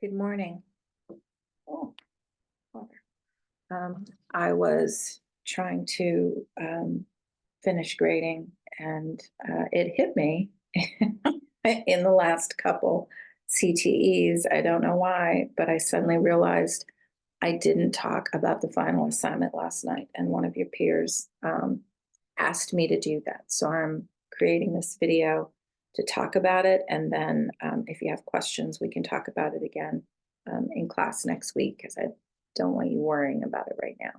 Good morning. Oh, water. I was trying to finish grading, and it hit me in the last couple CTEs. I don't know why, but I suddenly realized I didn't talk about the final assignment last night, and one of your peers asked me to do that. So I'm creating this video to talk about it, and then if you have questions, we can talk about it again in class next week because I don't want you worrying about it right now.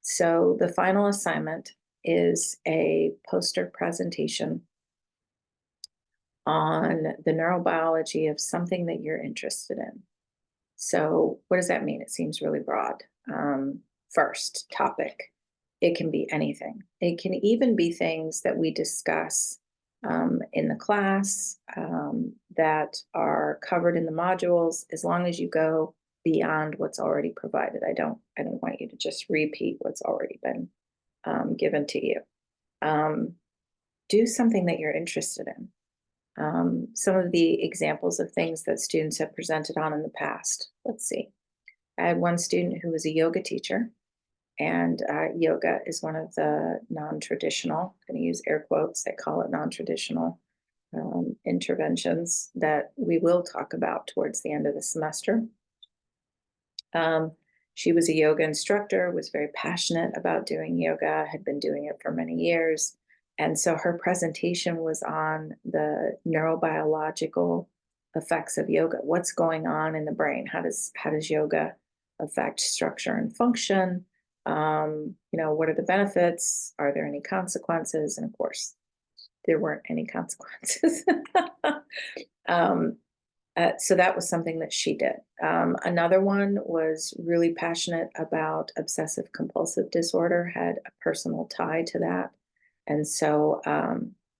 So the final assignment is a poster presentation on the neurobiology of something that you're interested in. So what does that mean? It seems really broad. First topic, it can be anything. It can even be things that we discuss in the class that are covered in the modules, as long as you go beyond what's already provided. I don't want you to just repeat what's already been given to you. Do something that you're interested in. Some of the examples of things that students have presented on in the past. Let's see. I had one student who was a yoga teacher, and yoga is one of the non-traditional, I'm going to use air quotes, they call it non-traditional interventions that we will talk about towards the end of the semester. She was a yoga instructor, was very passionate about doing yoga, had been doing it for many years. And so her presentation was on the neurobiological effects of yoga. What's going on in the brain? How does yoga affect structure and function? What are the benefits? Are there any consequences? And of course, there weren't any consequences. So that was something that she did. Another one was really passionate about obsessive compulsive disorder, had a personal tie to that. And so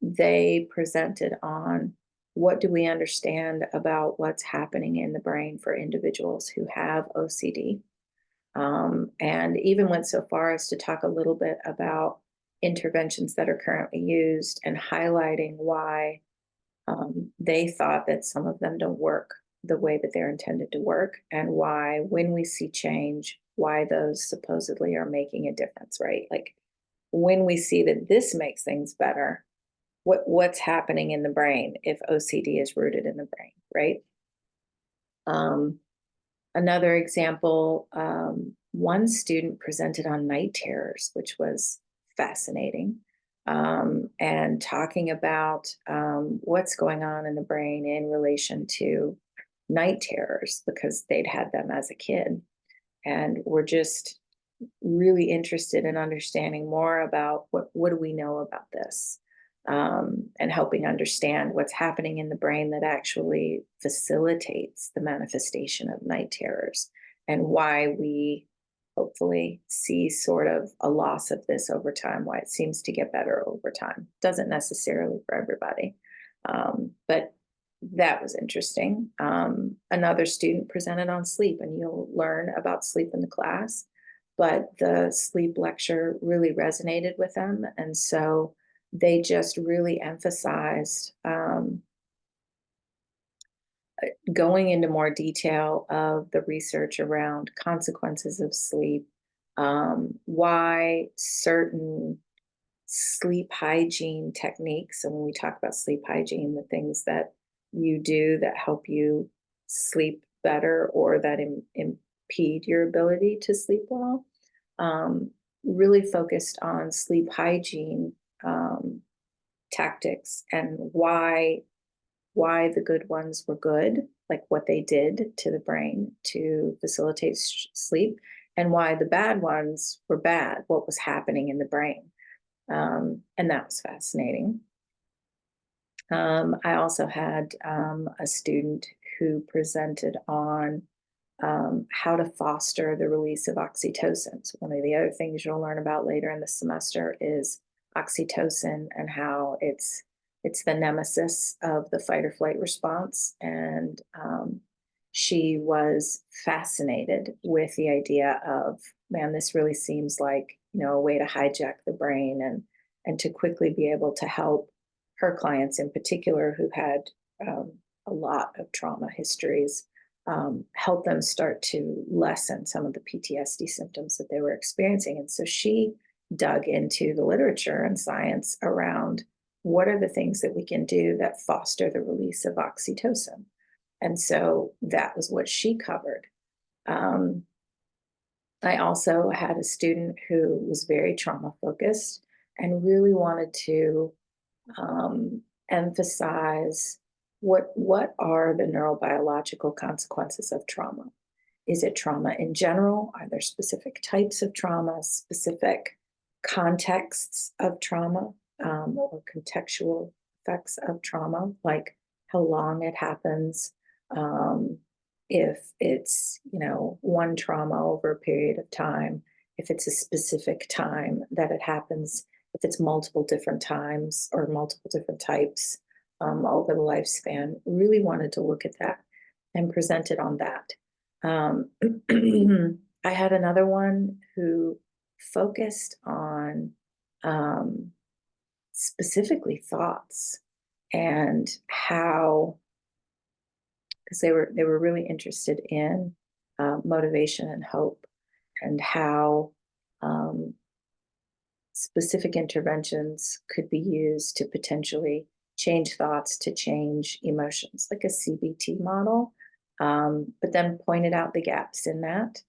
they presented on what do we understand about what's happening in the brain for individuals who have OCD. And even went so far as to talk a little bit about interventions that are currently used and highlighting why they thought that some of them don't work the way that they're intended to work, and why, when we see change, why those supposedly are making a difference, right? Like when we see that this makes things better, what's happening in the brain if OCD is rooted in the brain, right? Another example, one student presented on night terrors, which was fascinating, and talking about what's going on in the brain in relation to night terrors, because they'd had them as a kid and were just really interested in understanding more about what do we know about this, and helping understand what's happening in the brain that actually facilitates the manifestation of night terrors, and why we hopefully see sort of a loss of this over time, why it seems to get better over time. Doesn't necessarily for everybody, but that was interesting. Another student presented on sleep, and you'll learn about sleep in the class, but the sleep lecture really resonated with them. And so they just really emphasized going into more detail of the research around consequences of sleep, why certain sleep hygiene techniques, and when we talk about sleep hygiene, the things that you do that help you sleep better or that impede your ability to sleep well, really focused on sleep hygiene tactics, and why the good ones were good, like what they did to the brain to facilitate sleep, and why the bad ones were bad, what was happening in the brain. And that was fascinating. I also had a student who presented on how to foster the release of oxytocin. So one of the other things you'll learn about later in the semester is oxytocin, and how it's the nemesis of the fight or flight response. And she was fascinated with the idea of, man, this really seems like, a way to hijack the brain, and to quickly be able to help her clients in particular who had a lot of trauma histories, help them start to lessen some of the PTSD symptoms that they were experiencing. And so she dug into the literature and science around what are the things that we can do that foster the release of oxytocin. And so that was what she covered. I also had a student who was very trauma focused and really wanted to emphasize what are the neurobiological consequences of trauma. Is it trauma in general? Are there specific types of trauma, specific contexts of trauma, or contextual effects of trauma, like how long it happens, if it's, one trauma over a period of time, if it's a specific time that it happens, if it's multiple different times or multiple different types over the lifespan. Really wanted to look at that and present it on that. I had another one who focused on specifically thoughts and how, because they were really interested in motivation and hope, and how specific interventions could be used to potentially change thoughts, to change emotions, like a CBT model, but then pointed out the gaps in that,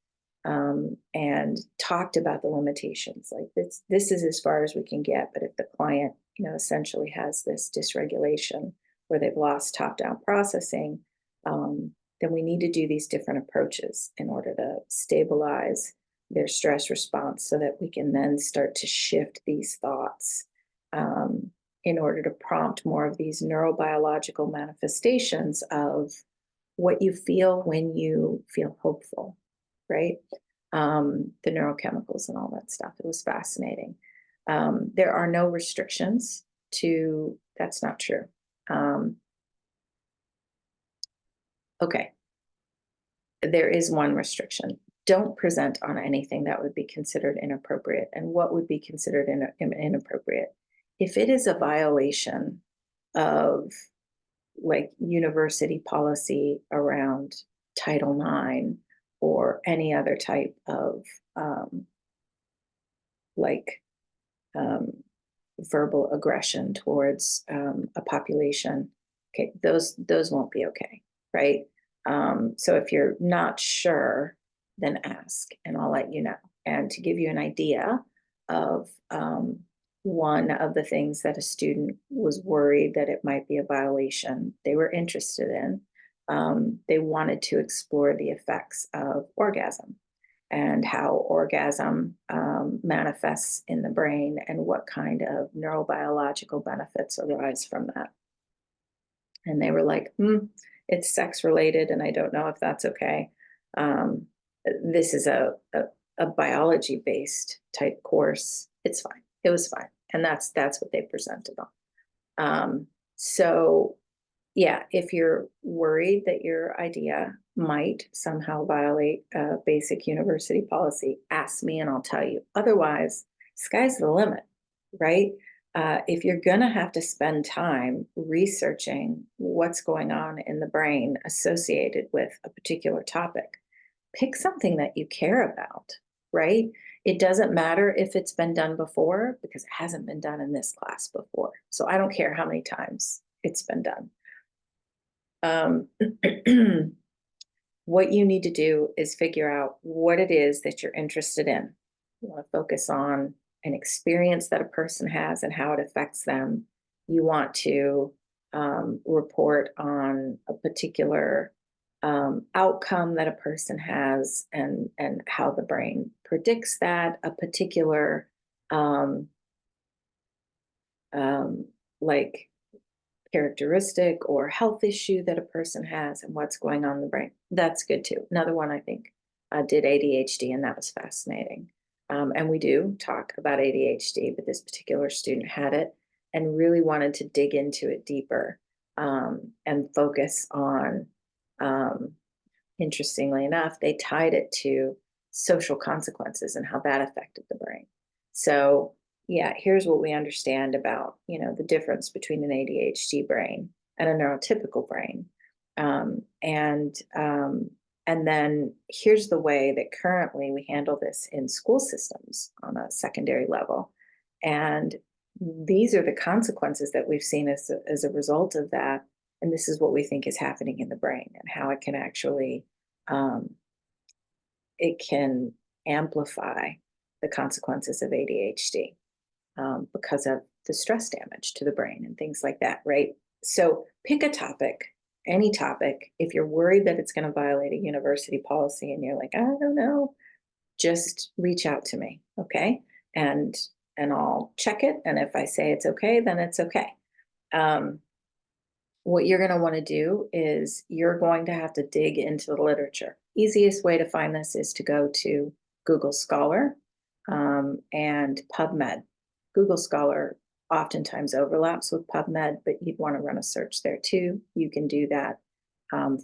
and talked about the limitations. Like this is as far as we can get, but if the client, essentially has this dysregulation where they've lost top-down processing, then we need to do these different approaches in order to stabilize their stress response so that we can then start to shift these thoughts in order to prompt more of these neurobiological manifestations of what you feel when you feel hopeful, right? The neurochemicals and all that stuff. It was fascinating. There are no restrictions to, that's not true. Okay. There is one restriction. Don't present on anything that would be considered inappropriate. And what would be considered inappropriate? If it is a violation of like university policy around Title IX or any other type of verbal aggression towards a population, okay, those won't be okay, right? So if you're not sure, then ask and I'll let you know. And to give you an idea of one of the things that a student was worried that it might be a violation, they were interested in, they wanted to explore the effects of orgasm and how orgasm manifests in the brain and what kind of neurobiological benefits arise from that. And they were like, it's sex related, and I don't know if that's okay. This is a biology based type course. It's fine. It was fine. And that's what they presented on. So yeah, if you're worried that your idea might somehow violate a basic university policy, ask me and I'll tell you. Otherwise, sky's the limit, right? If you're going to have to spend time researching what's going on in the brain associated with a particular topic, pick something that you care about, right? It doesn't matter if it's been done before, because it hasn't been done in this class before. So I don't care how many times it's been done. What you need to do is figure out what it is that you're interested in. You want to focus on an experience that a person has and how it affects them. You want to report on a particular outcome that a person has and how the brain predicts that, a particular like characteristic or health issue that a person has and what's going on in the brain. That's good too. Another one I think did ADHD, and that was fascinating. And we do talk about ADHD, but this particular student had it and really wanted to dig into it deeper and focus on, interestingly enough, they tied it to social consequences and how that affected the brain. So yeah, here's what we understand about, the difference between an ADHD brain and a neurotypical brain. And then here's the way that currently we handle this in school systems on a secondary level. And these are the consequences that we've seen as a result of that. And this is what we think is happening in the brain and how it can actually, it can amplify the consequences of ADHD because of the stress damage to the brain and things like that, right? So pick a topic, any topic. If you're worried that it's going to violate a university policy and you're like, I don't know, just reach out to me, okay? And I'll check it. And if I say it's okay, then it's okay. What you're going to want to do is you're going to have to dig into the literature. Easiest way to find this is to go to Google Scholar and PubMed. Google Scholar oftentimes overlaps with PubMed, but you'd want to run a search there too. You can do that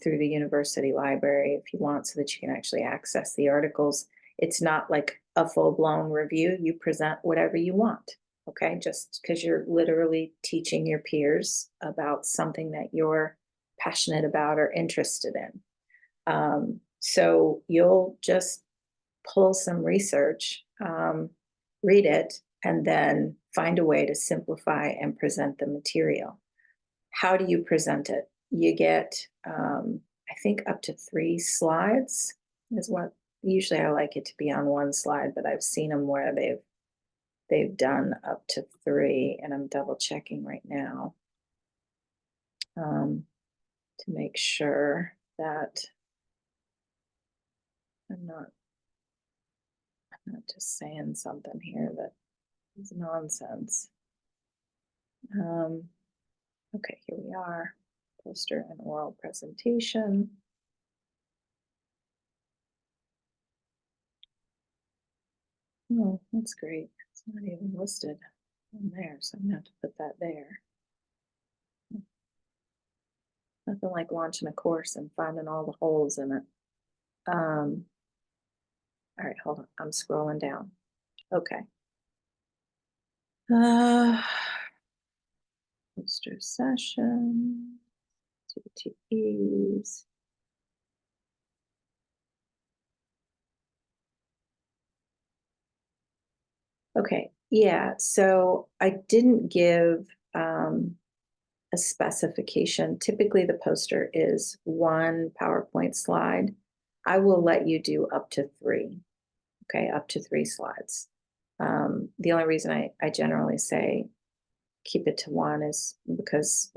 through the university library if you want, so that you can actually access the articles. It's not like a full-blown review. You present whatever you want, okay? Just because you're literally teaching your peers about something that you're passionate about or interested in. So you'll just pull some research, read it, and then find a way to simplify and present the material. How do you present it? You get, I think, up to 3 slides is what, usually I like it to be on 1 slide, but I've seen them where they've done up to 3, and I'm double checking right now to make sure that I'm not just saying something here that is nonsense. Okay, here we are, poster and oral presentation. Oh, that's great. It's not even listed on there, so I'm gonna have to put that there. Nothing like launching a course and finding all the holes in it. All right, hold on. I'm scrolling down. Okay. Poster session, TTEs. Okay, yeah, so I didn't give a specification. Typically the poster is 1 PowerPoint slide. I will let you do up to 3, okay, up to 3 slides. The only reason I generally say keep it to 1 is because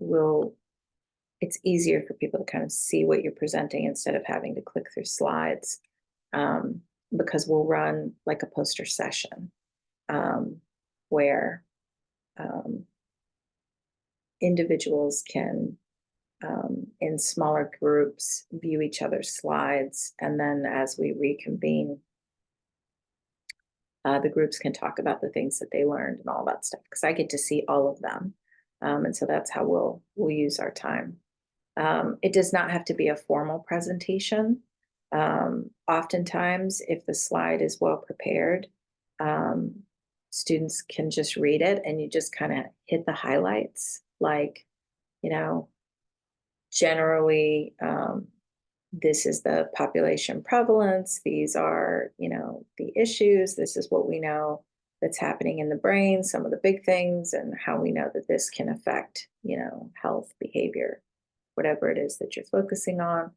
it's easier for people to kind of see what you're presenting instead of having to click through slides, because we'll run like a poster session where individuals can, in smaller groups, view each other's slides, and then as we reconvene, the groups can talk about the things that they learned and all that stuff, because I get to see all of them. And so that's how we'll use our time. It does not have to be a formal presentation. Oftentimes, if the slide is well prepared, students can just read it and you just kind of hit the highlights, like, generally, this is the population prevalence, these are, the issues, this is what we know that's happening in the brain, some of the big things, and how we know that this can affect, health, behavior, whatever it is that you're focusing on.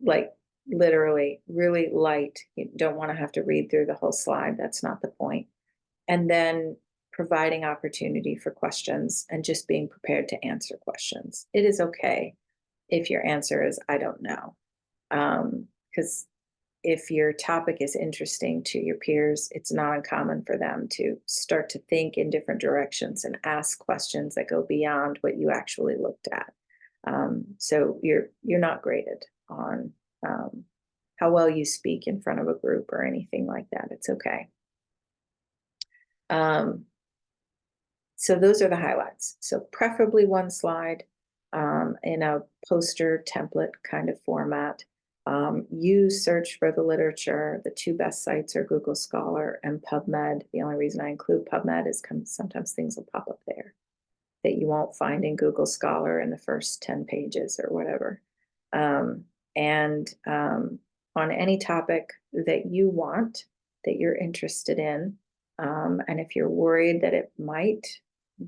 Like literally really light. You don't want to have to read through the whole slide. That's not the point. And then providing opportunity for questions and just being prepared to answer questions. It is okay if your answer is, I don't know. Because if your topic is interesting to your peers, it's not uncommon for them to start to think in different directions and ask questions that go beyond what you actually looked at. So you're not graded on how well you speak in front of a group or anything like that. It's okay. So those are the highlights. So preferably 1 slide in a poster template kind of format. Use search for the literature. The 2 best sites are Google Scholar and PubMed. The only reason I include PubMed is sometimes things will pop up there. that you won't find in Google Scholar in the first 10 pages or whatever. And on any topic that you want, that you're interested in, and if you're worried that it might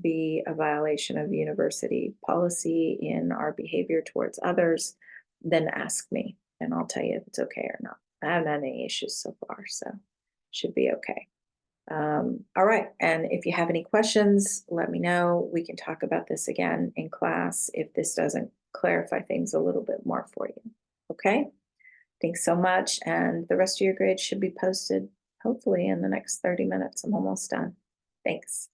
be a violation of university policy in our behavior towards others, then ask me and I'll tell you if it's okay or not. I haven't had any issues so far, so should be okay. All right, and if you have any questions, let me know. We can talk about this again in class if this doesn't clarify things a little bit more for you. Okay? Thanks so much, and the rest of your grades should be posted hopefully in the next 30 minutes. I'm almost done. Thanks.